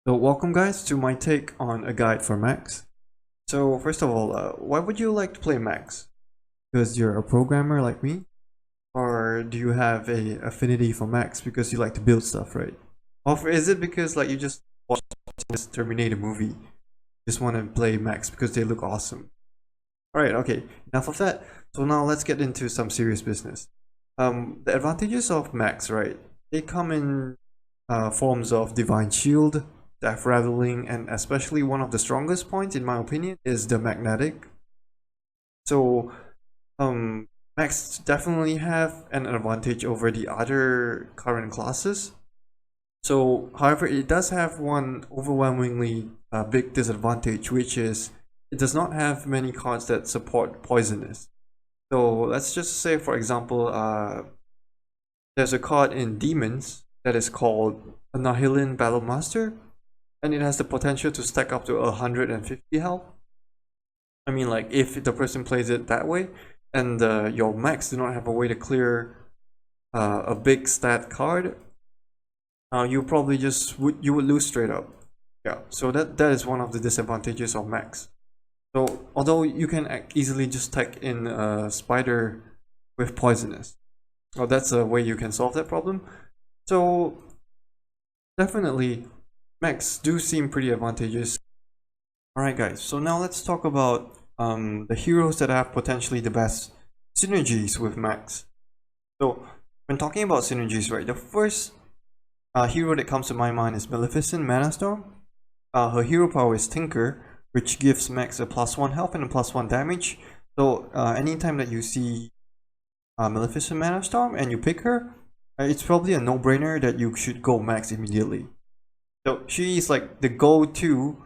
So welcome guys to my take on a guide for mechs. So first of all, why would you like to play mechs? Because you're a programmer like me? Or do you have a affinity for mechs because you like to build stuff, right? Or is it because like you just watched this Terminator movie, just want to play mechs because they look awesome? Alright, okay, enough of that. So now let's get into some serious business. The advantages of mechs, right? They come in forms of Divine Shield, Death Rattling, and especially one of the strongest points in my opinion is the Magnetic. So mechs definitely have an advantage over the other current classes. So however, it does have one overwhelmingly big disadvantage, which is it does not have many cards that support poisonous. So let's just say, for example, there's a card in Demons that is called Annihilin Battlemaster, and it has the potential to stack up to 150 health. I mean, like, if the person plays it that way, and your mechs do not have a way to clear a big stat card, you probably just would lose straight up. Yeah, so that is one of the disadvantages of mechs. So although you can easily just tech in a spider with poisonous, well, that's a way you can solve that problem. So definitely mechs do seem pretty advantageous. Alright guys, so now let's talk about the heroes that have potentially the best synergies with mechs. So when talking about synergies, right, the first hero that comes to my mind is Maleficent Manastorm. Her hero power is Tinker, which gives mechs a +1 health and a +1 damage. So anytime that you see Maleficent Manastorm and you pick her, it's probably a no-brainer that you should go mechs immediately. So she is like the go-to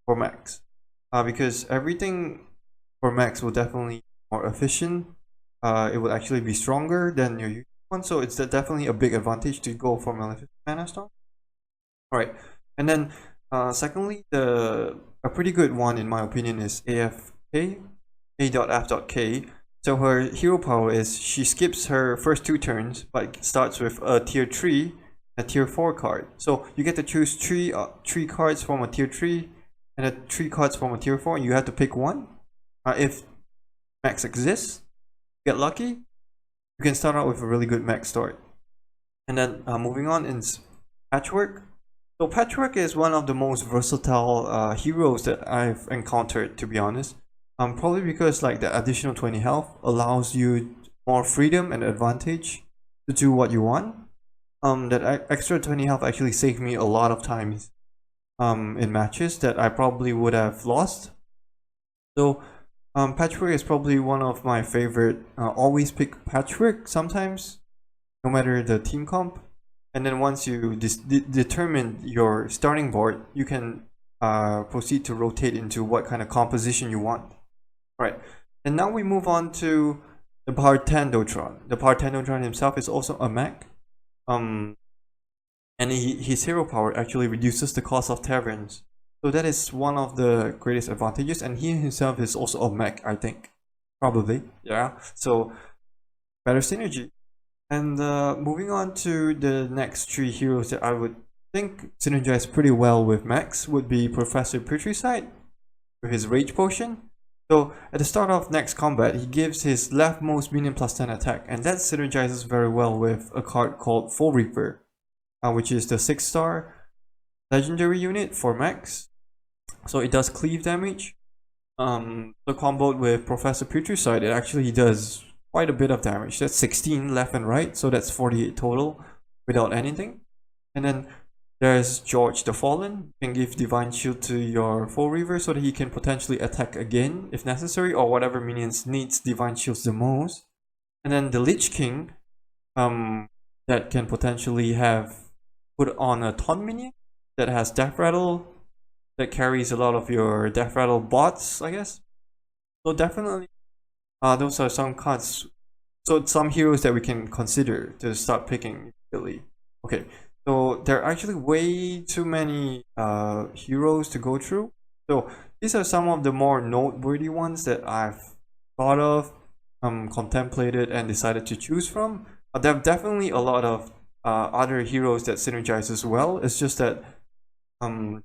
for mechs, because everything for mechs will definitely be more efficient. It will actually be stronger than your usual one, so it's definitely a big advantage to go for Maleficent Manastorm. Alright, and then secondly, a pretty good one in my opinion is AFK, A.F.K. So her hero power is she skips her first 2 turns, but starts with a tier 3, a tier 4 card. So you get to choose three cards from a tier 3 and 3 cards from a tier 4, and you have to pick one. If mechs exists, get lucky, you can start out with a really good mech start. And then moving on is Patchwork. So Patchwork is one of the most versatile heroes that I've encountered, to be honest. Probably because like the additional 20 health allows you more freedom and advantage to do what you want. That extra 20 health actually saved me a lot of times in matches that I probably would have lost. So Patchwork is probably one of my favorite. Always pick Patchwork sometimes, no matter the team comp. And then once you determine your starting board, you can proceed to rotate into what kind of composition you want. Right, and now we move on to the Bartendotron. The Bartendotron himself is also a mech. And his hero power actually reduces the cost of taverns. So that is one of the greatest advantages, and he himself is also a mech, I think. Probably, yeah. So better synergy. And moving on to the next 3 heroes that I would think synergize pretty well with mechs would be Professor Putricide with his Rage Potion. So at the start of next combat, he gives his leftmost minion +10 attack, and that synergizes very well with a card called Full Reaper, which is the 6-star legendary unit for mechs. So it does cleave damage. So comboed with Professor Putricide, it actually does quite a bit of damage. That's 16 left and right, so that's 48 total without anything. And then there's George the Fallen. You can give Divine Shield to your Full Reaver so that he can potentially attack again if necessary, or whatever minions needs Divine Shields the most. And then the Lich King, that can potentially have put on a Taunt minion that has Death Rattle, that carries a lot of your Death Rattle bots, I guess. So definitely, those are some cards. So some heroes that we can consider to start picking immediately. Okay. So there are actually way too many heroes to go through. So these are some of the more noteworthy ones that I've thought of, contemplated, and decided to choose from. There are definitely a lot of other heroes that synergize as well. It's just that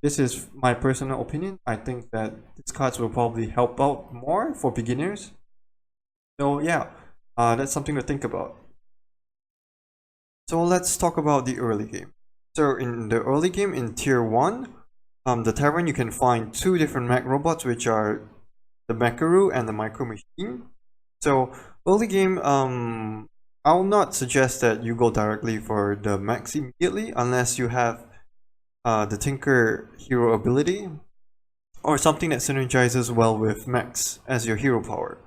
This is my personal opinion. I think that these cards will probably help out more for beginners. So yeah, that's something to think about. So let's talk about the early game. So in the early game, in tier 1, the tavern, you can find two different mech robots, which are the Mecharu and the Micro Machine. So early game, I'll not suggest that you go directly for the mechs immediately unless you have the Tinker hero ability or something that synergizes well with mechs as your hero power.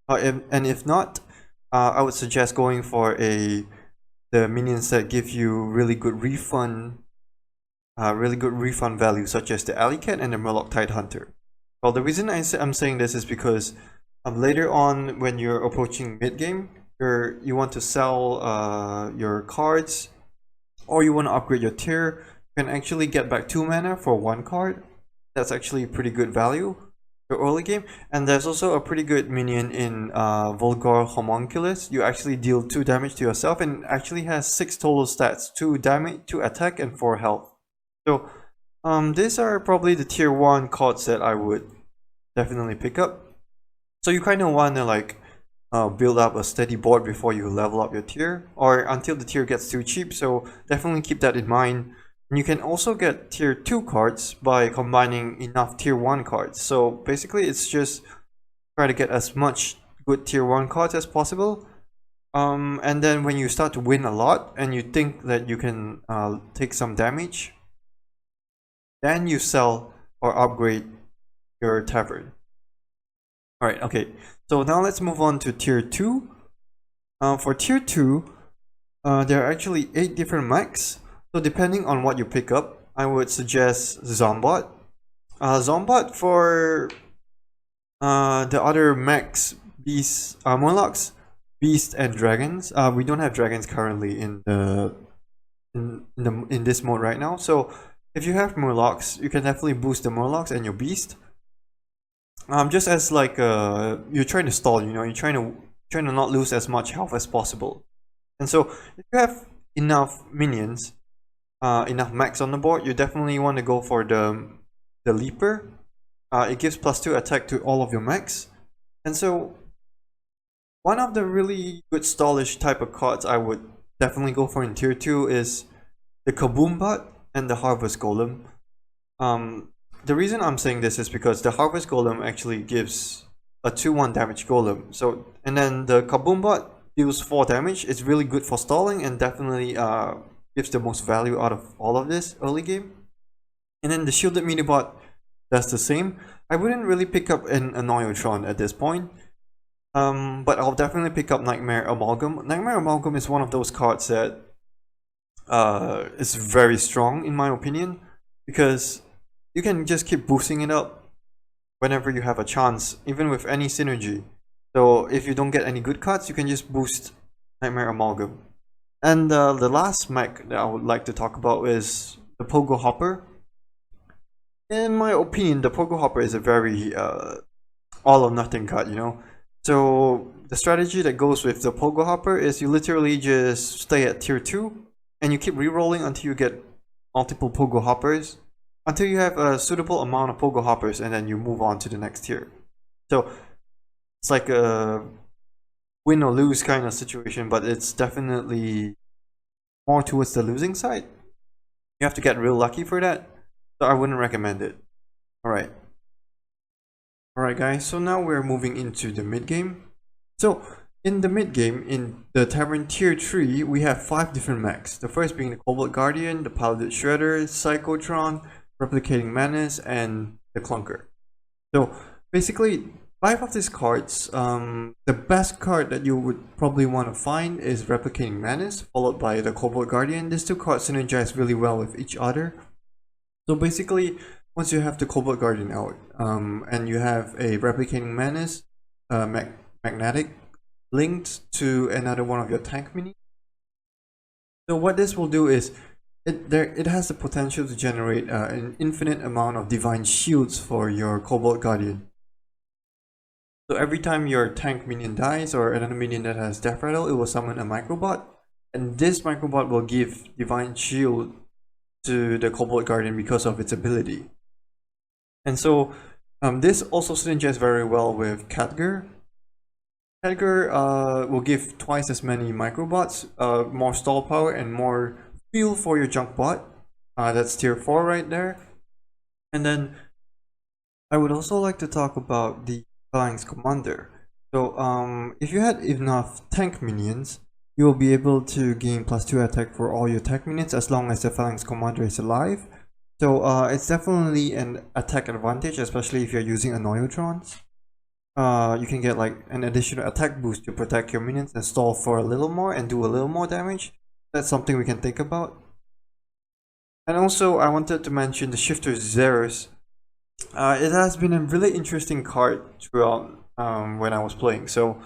And if not, I would suggest going for the minions that give you really good refund value, such as the Alley Cat and the Murloc Tidehunter. Well, the reason I'm saying this is because later on, when you're approaching mid game, you want to sell your cards, or you want to upgrade your tier. You can actually get back 2 mana for 1 card. That's actually pretty good value for early game. And there's also a pretty good minion in Vulgar Homunculus. You actually deal 2 damage to yourself and actually has 6 total stats: 2 damage, 2 attack, and 4 health. So these are probably the tier 1 cards that I would definitely pick up. So you kind of want to like build up a steady board before you level up your tier, or until the tier gets too cheap. So definitely keep that in mind. And you can also get tier 2 cards by combining enough tier 1 cards. So basically it's just try to get as much good tier 1 cards as possible. And then when you start to win a lot and you think that you can take some damage, then you sell or upgrade your tavern. Alright, okay. So now let's move on to tier 2. For tier 2, there are actually 8 different mechs. So depending on what you pick up, I would suggest Zombot. Zombot for the other mechs, beasts, Murlocs, beasts, and dragons. We don't have dragons currently in this mode right now. So if you have Murlocs, you can definitely boost the Murlocs and your beast. Just as like you're trying to stall, you know, you're trying to not lose as much health as possible. And so if you have enough minions, enough mechs on the board, you definitely want to go for the Leaper. It gives +2 attack to all of your mechs. And so one of the really good stallish type of cards I would definitely go for in tier 2 is the Kaboombot and the Harvest Golem. The reason I'm saying this is because the Harvest Golem actually gives a 2-1 damage golem. So, and then the Kaboombot deals 4 damage. It's really good for stalling and definitely gives the most value out of all of this early game. And then the Shielded Minibot does the same. I wouldn't really pick up an Annoyotron at this point. But I'll definitely pick up Nightmare Amalgam. Nightmare Amalgam is one of those cards that is very strong in my opinion, because you can just keep boosting it up whenever you have a chance, even with any synergy. So if you don't get any good cards, you can just boost Nightmare Amalgam. And the last mech that I would like to talk about is the Pogo Hopper. In my opinion, the Pogo Hopper is a very all or nothing card, you know. So the strategy that goes with the Pogo Hopper is you literally just stay at tier 2 and you keep rerolling until you get multiple Pogo Hoppers, until you have a suitable amount of Pogo Hoppers, and then you move on to the next tier. So it's like a win or lose kind of situation, but it's definitely more towards the losing side. You have to get real lucky for that, so I wouldn't recommend it. Alright guys, so now we're moving into the mid game. So in the mid game, in the Tavern tier 3, we have 5 different mechs. The first being the Cobalt Guardian, the Piloted Shredder, Psychotron, Replicating Menace, and the Clunker. So basically 5 of these cards, the best card that you would probably want to find is Replicating Menace, followed by the Cobalt Guardian. These 2 cards synergize really well with each other. So basically, once you have the Cobalt Guardian out, and you have a Replicating Menace, magnetic, linked to another one of your tank mini. So what this will do is, it has the potential to generate an infinite amount of Divine Shields for your Cobalt Guardian. So every time your tank minion dies, or another minion that has Death Rattle, it will summon a Microbot. And this Microbot will give Divine Shield to the Cobalt Guardian because of its ability. And so this also synergizes very well with Khadgar. Khadgar will give twice as many microbots, more stall power, and more fuel for your junk bot. That's tier 4 right there. And then I would also like to talk about the Phalanx Commander. So if you had enough tank minions, you will be able to gain +2 attack for all your tank minions as long as the Phalanx Commander is alive. So it's definitely an attack advantage, especially if you're using Annoyotrons. You can get like an additional attack boost to protect your minions and stall for a little more and do a little more damage. That's something we can think about. And also I wanted to mention the Shifter Xeris. It has been a really interesting card throughout when I was playing. So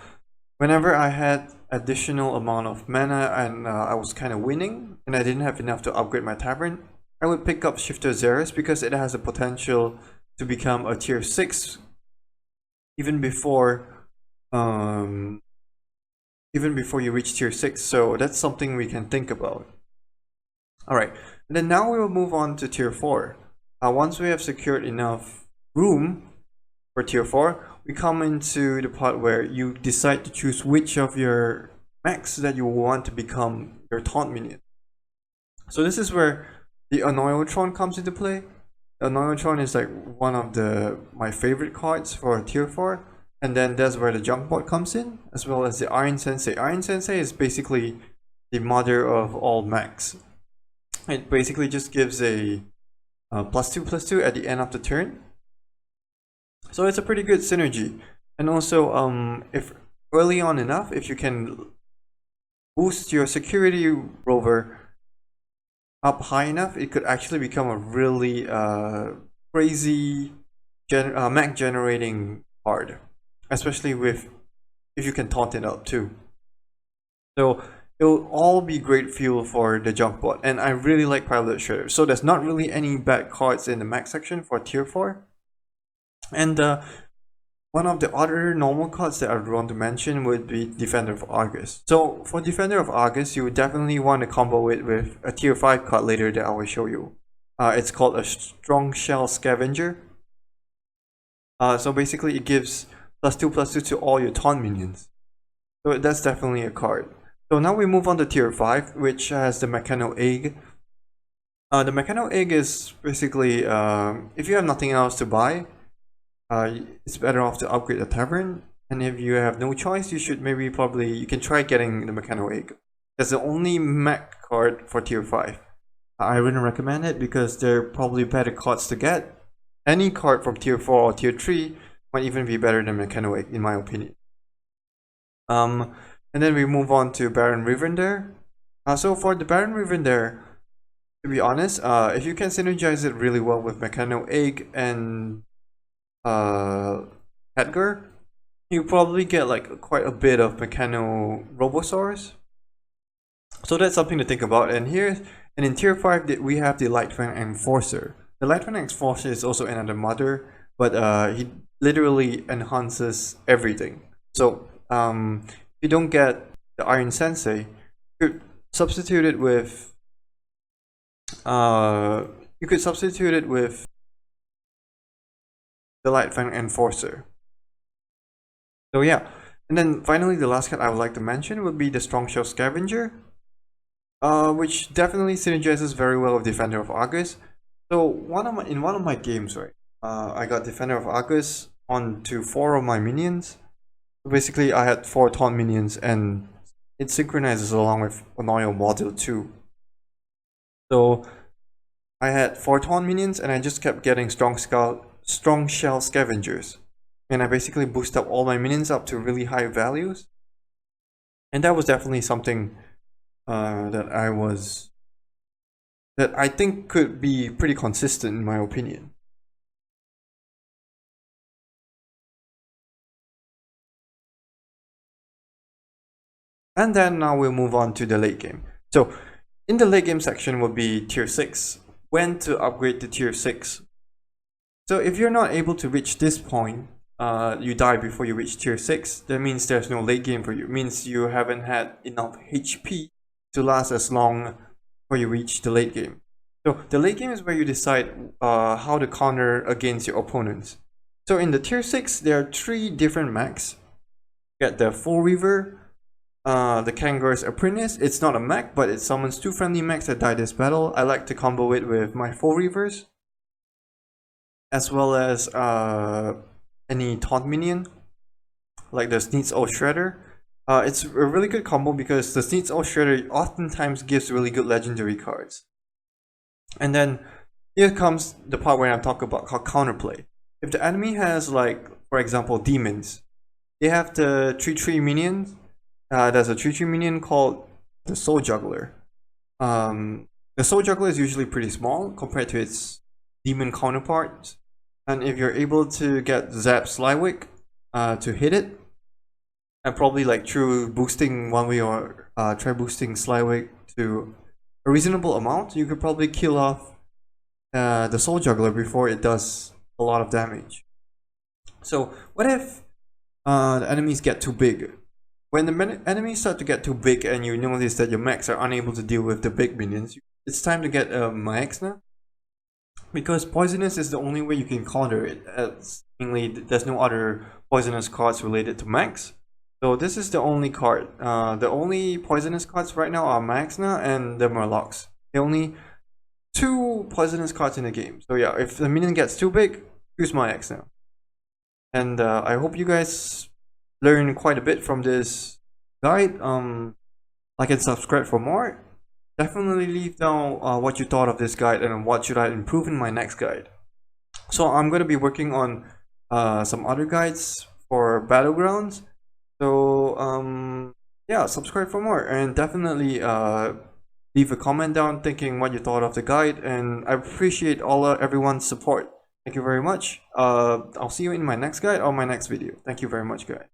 whenever I had additional amount of mana and I was kind of winning and I didn't have enough to upgrade my tavern, I would pick up Shifter Xeris because it has the potential to become a tier 6 even before you reach tier 6. So that's something we can think about. Alright, and then now we will move on to tier 4. Once we have secured enough room for tier 4, we come into the part where you decide to choose which of your mechs that you want to become your taunt minion. So this is where the Annoyotron comes into play. The Annoyotron is like one of my favorite cards for tier 4. And then that's where the junk bot comes in, as well as the Iron Sensei. Iron Sensei is basically the mother of all mechs. It basically just gives a +2/+2 at the end of the turn. So it's a pretty good synergy. And also if early on enough, if you can boost your security rover up high enough, it could actually become a really crazy mech generating card, especially if you can taunt it up too. So it will all be great fuel for the junk bot, and I really like Pilot Shredder. So there's not really any bad cards in the mech section for tier 4. And one of the other normal cards that I would want to mention would be Defender of Argus. So for Defender of Argus, you would definitely want to combo it with a tier 5 card later that I will show you. It's called a Strong Shell Scavenger. So basically it gives +2/+2 to all your taunt minions. So that's definitely a card. So now we move on to tier 5, which has the Mechano Egg. The Mechano Egg is basically, if you have nothing else to buy, it's better off to upgrade the tavern. And if you have no choice, you should you can try getting the Mechano Egg. That's the only mech card for tier 5. I wouldn't recommend it because there are probably better cards to get. Any card from tier 4 or tier 3 might even be better than Mechano Egg, in my opinion. And then we move on to Baron Rivendare. So for the Baron Rivendare, to be honest, if you can synergize it really well with Mechano Egg and Khadgar, you probably get like quite a bit of Mechano Robosaurs. So that's something to think about. And in tier 5 we have the Lightfang Enforcer. The Lightfang Enforcer is also another mother, but he literally enhances everything. So if you don't get the Iron Sensei, you could substitute it with the Lightfang Enforcer. So yeah, and then finally the last card I would like to mention would be the Strong Shell Scavenger, which definitely synergizes very well with Defender of Argus. So in one of my games, right, I got Defender of Argus onto 4 of my minions. Basically, I had 4 taunt minions, and it synchronizes along with Annoyo module too. So I had 4 taunt minions, and I just kept getting Strong Shell Scavengers, and I basically boosted up all my minions up to really high values. And that was definitely something that I think could be pretty consistent in my opinion. And then now we'll move on to the late game. So in the late game section will be tier 6. When to upgrade to tier 6. So if you're not able to reach this point, you die before you reach tier 6, that means there's no late game for you. It means you haven't had enough HP to last as long before you reach the late game. So the late game is where you decide how to counter against your opponents. So in the tier 6, there are 3 different mechs. You get the Full Reaver, the Kangaroo's Apprentice. It's not a mech, but it summons 2 friendly mechs that die this battle. I like to combo it with my Full Reavers, as well as any taunt minion, like the Sneed's Old Shredder. It's a really good combo because the Sneed's Old Shredder oftentimes gives really good legendary cards. And then here comes the part where I'm talking about counterplay. If the enemy has, like, for example, demons, they have the 3/3 minions. There's a 3/3 minion called the Soul Juggler. The Soul Juggler is usually pretty small compared to its demon counterparts. And if you're able to get Zap Slywick to hit it, and probably like through boosting one way or try boosting Slywick to a reasonable amount, you could probably kill off the Soul Juggler before it does a lot of damage. So what if the enemies get too big? When the enemies start to get too big and you notice that your mechs are unable to deal with the big minions, it's time to get a mechs now. Because poisonous is the only way you can counter it. Mainly, there's no other poisonous cards related to mechs. So this is the only card. The only poisonous cards right now are Maxna and the Murlocs. The only 2 poisonous cards in the game. So yeah, if the minion gets too big, use my X now. And I hope you guys learn quite a bit from this guide. Like and subscribe for more. Definitely leave down what you thought of this guide and what should I improve in my next guide. So I'm going to be working on some other guides for Battlegrounds. So yeah, subscribe for more, and definitely leave a comment down thinking what you thought of the guide, and I appreciate everyone's support. Thank you very much. I'll see you in my next guide or my next video. Thank you very much, guys.